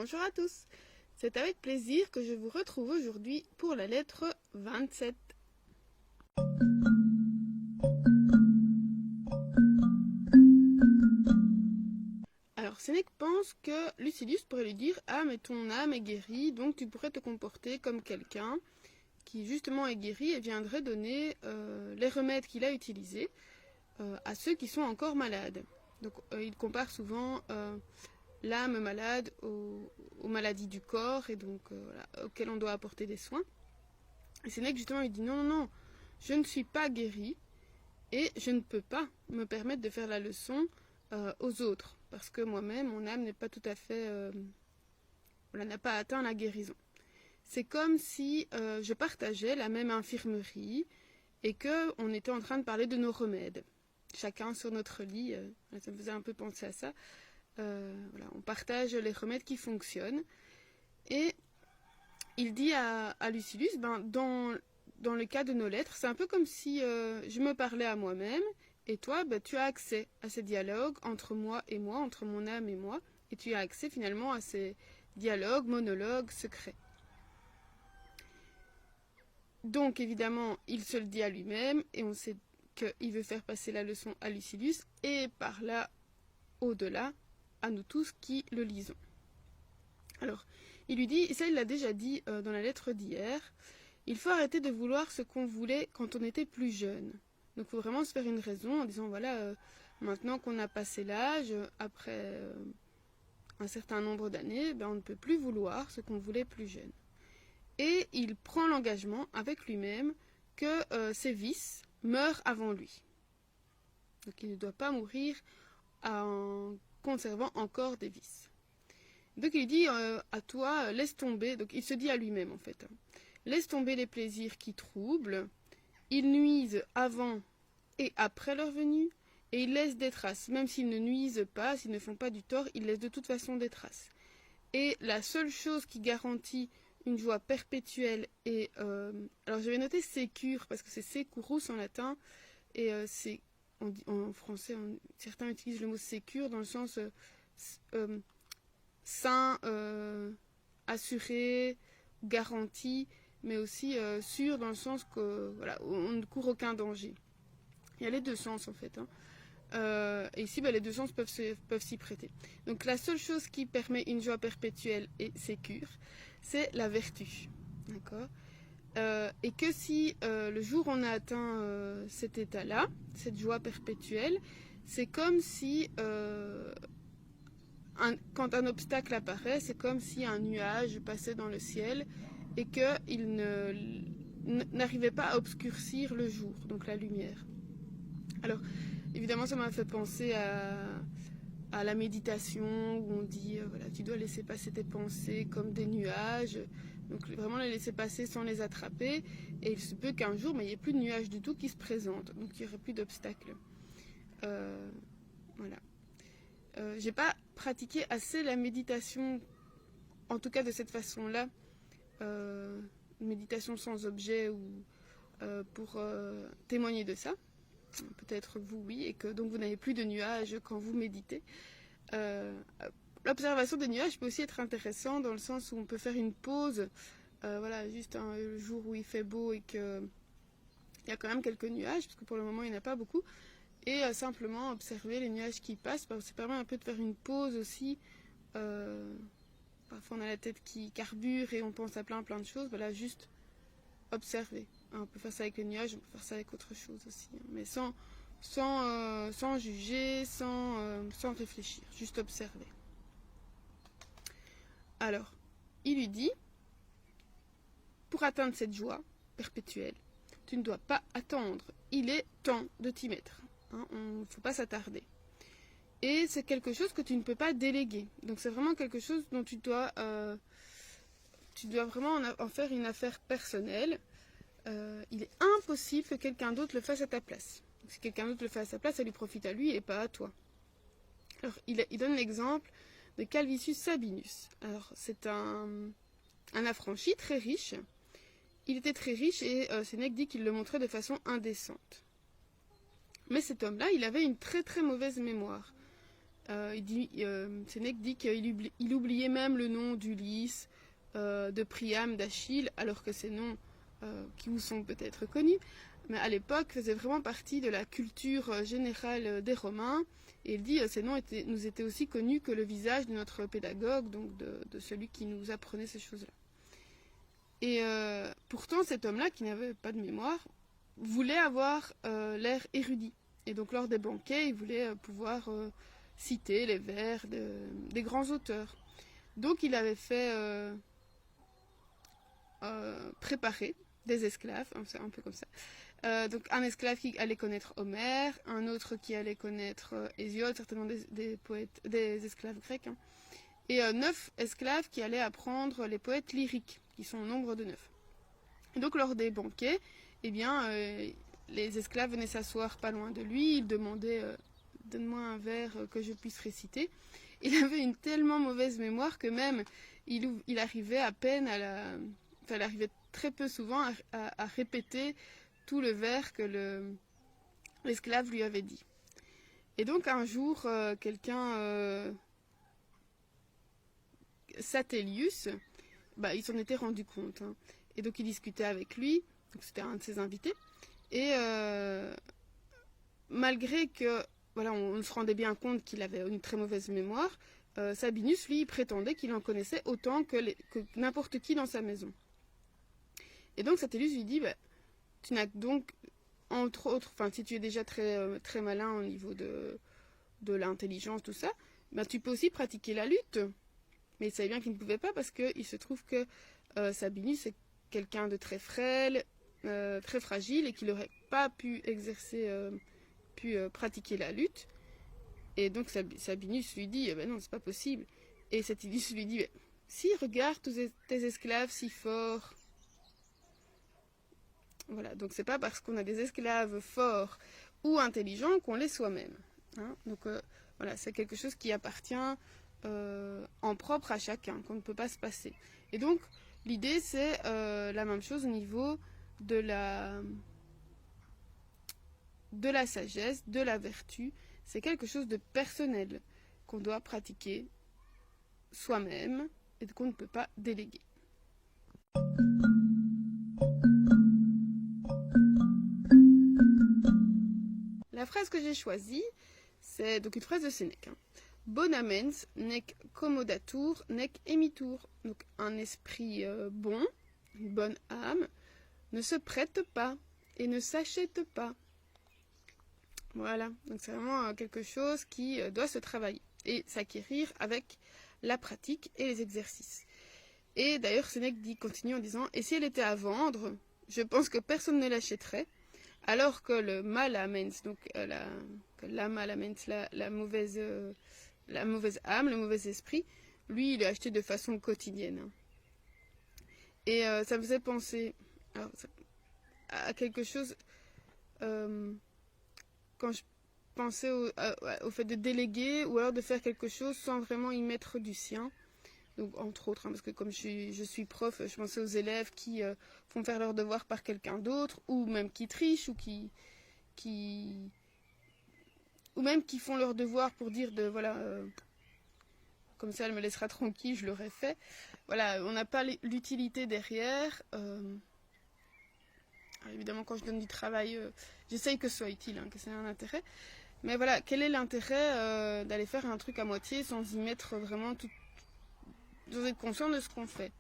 Bonjour à tous. C'est avec plaisir que je vous retrouve aujourd'hui pour la lettre 27. Alors Sénèque pense que Lucilius pourrait lui dire « Ah, mais ton âme est guérie, donc tu pourrais te comporter comme quelqu'un qui justement est guéri et viendrait donner les remèdes qu'il a utilisés à ceux qui sont encore malades. » Donc il compare souvent l'âme malade aux maladies du corps et donc voilà, auxquelles on doit apporter des soins. Et Sénèque justement il dit non, non, non, je ne suis pas guéri et je ne peux pas me permettre de faire la leçon aux autres parce que moi-même, mon âme n'est pas tout à fait, n'a pas atteint la guérison. C'est comme si je partageais la même infirmerie et qu'on était en train de parler de nos remèdes. Chacun sur notre lit, ça me faisait un peu penser à ça. Voilà, on partage les remèdes qui fonctionnent. Et il dit à Lucilius, dans le cas de nos lettres, c'est un peu comme si je me parlais à moi-même, et toi, tu as accès à ces dialogues entre moi et moi, entre mon âme et moi, et tu as accès finalement à ces dialogues, monologues, secrets. Donc évidemment, il se le dit à lui-même, et on sait qu'il veut faire passer la leçon à Lucilius, et par là, au-delà, à nous tous qui le lisons. Alors, il lui dit, et ça il l'a déjà dit dans la lettre d'hier, il faut arrêter de vouloir ce qu'on voulait quand on était plus jeune. Donc il faut vraiment se faire une raison en disant, voilà, maintenant qu'on a passé l'âge, après un certain nombre d'années, on ne peut plus vouloir ce qu'on voulait plus jeune. Et il prend l'engagement avec lui-même que ses vices meurent avant lui. Donc il ne doit pas mourir en conservant encore des vices. Donc il dit à toi, laisse tomber, donc il se dit à lui-même en fait, laisse tomber les plaisirs qui troublent, ils nuisent avant et après leur venue, et ils laissent des traces, même s'ils ne nuisent pas, s'ils ne font pas du tort, ils laissent de toute façon des traces. Et la seule chose qui garantit une joie perpétuelle et... alors je vais noter sécure, parce que c'est securus en latin, et c'est... En français, certains utilisent le mot sécure dans le sens sain, assuré, garanti, mais aussi sûr dans le sens que voilà, on ne court aucun danger. Il y a les deux sens en fait. Et ici, les deux sens peuvent s'y prêter. Donc la seule chose qui permet une joie perpétuelle et sécure, c'est la vertu. D'accord ? Et que si le jour où on a atteint cet état-là, cette joie perpétuelle, c'est comme si, quand un obstacle apparaît, c'est comme si un nuage passait dans le ciel et qu'il n'arrivait pas à obscurcir le jour, donc la lumière. Alors, évidemment, ça m'a fait penser à la méditation où on dit, voilà, tu dois laisser passer tes pensées comme des nuages. Donc vraiment les laisser passer sans les attraper. Et il se peut qu'un jour, il n'y ait plus de nuages du tout qui se présentent. Donc il n'y aurait plus d'obstacles. Voilà. J'ai pas pratiqué assez la méditation, en tout cas de cette façon-là. Méditation sans objet ou pour témoigner de ça. Peut-être vous, oui, et que donc vous n'avez plus de nuages quand vous méditez. L'observation des nuages peut aussi être intéressant dans le sens où on peut faire une pause, voilà, juste le jour où il fait beau et qu'il y a quand même quelques nuages, parce que pour le moment il n'y en a pas beaucoup, et simplement observer les nuages qui passent, ça permet un peu de faire une pause aussi. Parfois on a la tête qui carbure et on pense à plein de choses, voilà, juste observer. On peut faire ça avec les nuages, on peut faire ça avec autre chose aussi, mais sans juger, sans réfléchir, juste observer. Alors, il lui dit, pour atteindre cette joie perpétuelle, tu ne dois pas attendre, il est temps de t'y mettre. Il ne faut pas s'attarder. Et c'est quelque chose que tu ne peux pas déléguer. Donc c'est vraiment quelque chose dont tu dois vraiment en faire une affaire personnelle. Il est impossible que quelqu'un d'autre le fasse à ta place. Donc, si quelqu'un d'autre le fait à sa place, ça lui profite à lui et pas à toi. Alors, il donne l'exemple de Calvisius Sabinus. Alors, c'est un affranchi très riche. Il était très riche et Sénèque dit qu'il le montrait de façon indécente. Mais cet homme-là, il avait une très très mauvaise mémoire. Sénèque dit qu'il oubliait même le nom d'Ulysse, de Priam, d'Achille, alors que ces noms qui vous sont peut-être connus, mais à l'époque faisaient vraiment partie de la culture générale des Romains. Et il dit ces noms nous étaient aussi connus que le visage de notre pédagogue, donc de celui qui nous apprenait ces choses-là. Et pourtant, cet homme-là, qui n'avait pas de mémoire, voulait avoir l'air érudit. Et donc, lors des banquets, il voulait pouvoir citer les vers des grands auteurs. Donc, il avait fait préparer des esclaves, c'est un peu comme ça. Donc, un esclave qui allait connaître Homère, un autre qui allait connaître Hésiode, certainement des poètes, des esclaves grecs, hein, et 9 esclaves qui allaient apprendre les poètes lyriques, qui sont au nombre de 9. Et donc, lors des banquets, eh bien, les esclaves venaient s'asseoir pas loin de lui, ils demandaient donne-moi un vers que je puisse réciter. Il avait une tellement mauvaise mémoire que même il arrivait à peine il arrivait très peu souvent à répéter tout le vers que l'esclave lui avait dit. Et donc un jour, Satellius, il s'en était rendu compte, hein. Et donc il discutait avec lui, donc c'était un de ses invités, et malgré que on se rendait bien compte qu'il avait une très mauvaise mémoire, Sabinus, lui, prétendait qu'il en connaissait autant que n'importe qui dans sa maison. Et donc Satellius lui dit, tu n'as donc, entre autres, si tu es déjà très, très malin au niveau de l'intelligence, tout ça, tu peux aussi pratiquer la lutte. Mais il savait bien qu'il ne pouvait pas parce qu'il se trouve que Sabinus est quelqu'un de très frêle, très fragile et qu'il n'aurait pas pu pratiquer la lutte. Et donc Sabinus lui dit, non, c'est pas possible. Et Satellius lui dit, si, regarde tous tes esclaves si forts. Voilà, donc c'est pas parce qu'on a des esclaves forts ou intelligents qu'on l'est soi-même. Hein. Donc c'est quelque chose qui appartient en propre à chacun, qu'on ne peut pas se passer. Et donc l'idée c'est la même chose au niveau de la sagesse, de la vertu. C'est quelque chose de personnel qu'on doit pratiquer soi-même et qu'on ne peut pas déléguer. La phrase que j'ai choisie, c'est donc une phrase de Sénèque. Bona mens nec commodatur nec emitur. Donc un esprit bon, une bonne âme, ne se prête pas et ne s'achète pas. Voilà, donc c'est vraiment quelque chose qui doit se travailler et s'acquérir avec la pratique et les exercices. Et d'ailleurs, Sénèque continue en disant, et si elle était à vendre, je pense que personne ne l'achèterait, alors que le malamens, donc la malamens, la mauvaise âme, le mauvais esprit, lui, il est acheté de façon quotidienne. Et ça me faisait penser à quelque chose, quand je pensais au fait de déléguer ou alors de faire quelque chose sans vraiment y mettre du sien. Donc, entre autres, parce que comme je suis prof, je pensais aux élèves qui font faire leurs devoirs par quelqu'un d'autre, ou même qui trichent, ou même qui font leurs devoirs pour dire comme ça elle me laissera tranquille, je l'aurais fait. Voilà, on n'a pas l'utilité derrière. Évidemment, quand je donne du travail, j'essaye que ce soit utile, que ça ait un intérêt. Mais voilà, quel est l'intérêt d'aller faire un truc à moitié sans y mettre vraiment tout, sans être conscient de ce qu'on fait.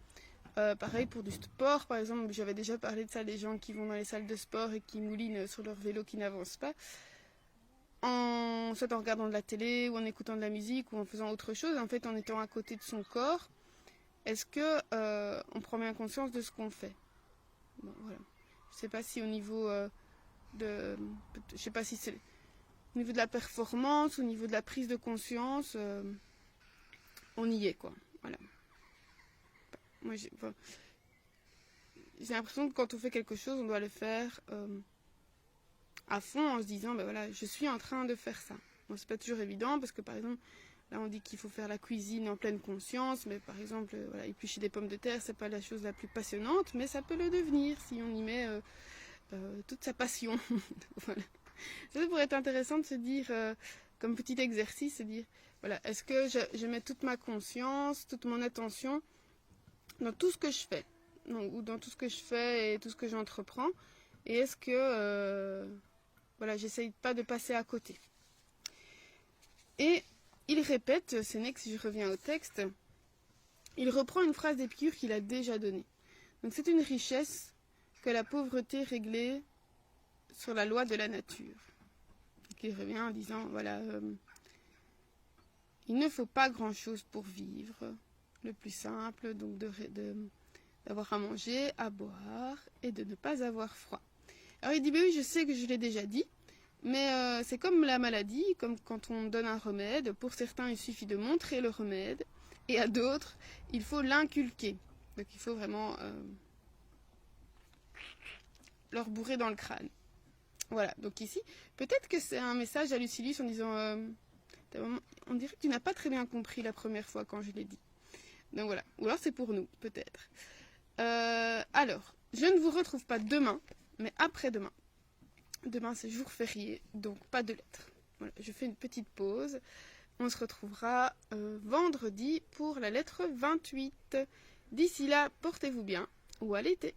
Pareil pour du sport, par exemple, j'avais déjà parlé de ça, les gens qui vont dans les salles de sport et qui moulinent sur leur vélo qui n'avance pas, soit en regardant de la télé ou en écoutant de la musique ou en faisant autre chose, en fait en étant à côté de son corps, est-ce que on prend bien conscience de ce qu'on fait? Bon, voilà. Je sais pas si au niveau je sais pas si c'est au niveau de la performance, au niveau de la prise de conscience, on y est quoi. Voilà. Moi, j'ai l'impression que quand on fait quelque chose, on doit le faire à fond en se disant, je suis en train de faire ça. Bon, c'est pas toujours évident parce que par exemple, là on dit qu'il faut faire la cuisine en pleine conscience, mais par exemple, éplucher des pommes de terre, c'est pas la chose la plus passionnante, mais ça peut le devenir si on y met toute sa passion. Voilà. Ça pourrait être intéressant de se dire, comme petit exercice, c'est dire, voilà, est-ce que je mets toute ma conscience, toute mon attention dans tout ce que je fais, ou dans tout ce que je fais et tout ce que j'entreprends, et est-ce que, voilà, j'essaye pas de passer à côté. Et il répète, Sénèque, si je reviens au texte, il reprend une phrase d'Épicure qu'il a déjà donnée. Donc c'est une richesse que la pauvreté réglée sur la loi de la nature. Il revient en disant, voilà, il ne faut pas grand-chose pour vivre. Le plus simple, donc d'avoir à manger, à boire et de ne pas avoir froid. Alors il dit, oui, je sais que je l'ai déjà dit, mais c'est comme la maladie, comme quand on donne un remède. Pour certains, il suffit de montrer le remède, et à d'autres, il faut l'inculquer. Donc il faut vraiment leur bourrer dans le crâne. Voilà, donc ici, peut-être que c'est un message à Lucilius en disant, on dirait que tu n'as pas très bien compris la première fois quand je l'ai dit. Donc voilà, ou alors c'est pour nous, peut-être. Alors, je ne vous retrouve pas demain, mais après-demain. Demain, c'est jour férié, donc pas de lettres. Voilà, je fais une petite pause. On se retrouvera vendredi pour la lettre 28. D'ici là, portez-vous bien, ou à l'été.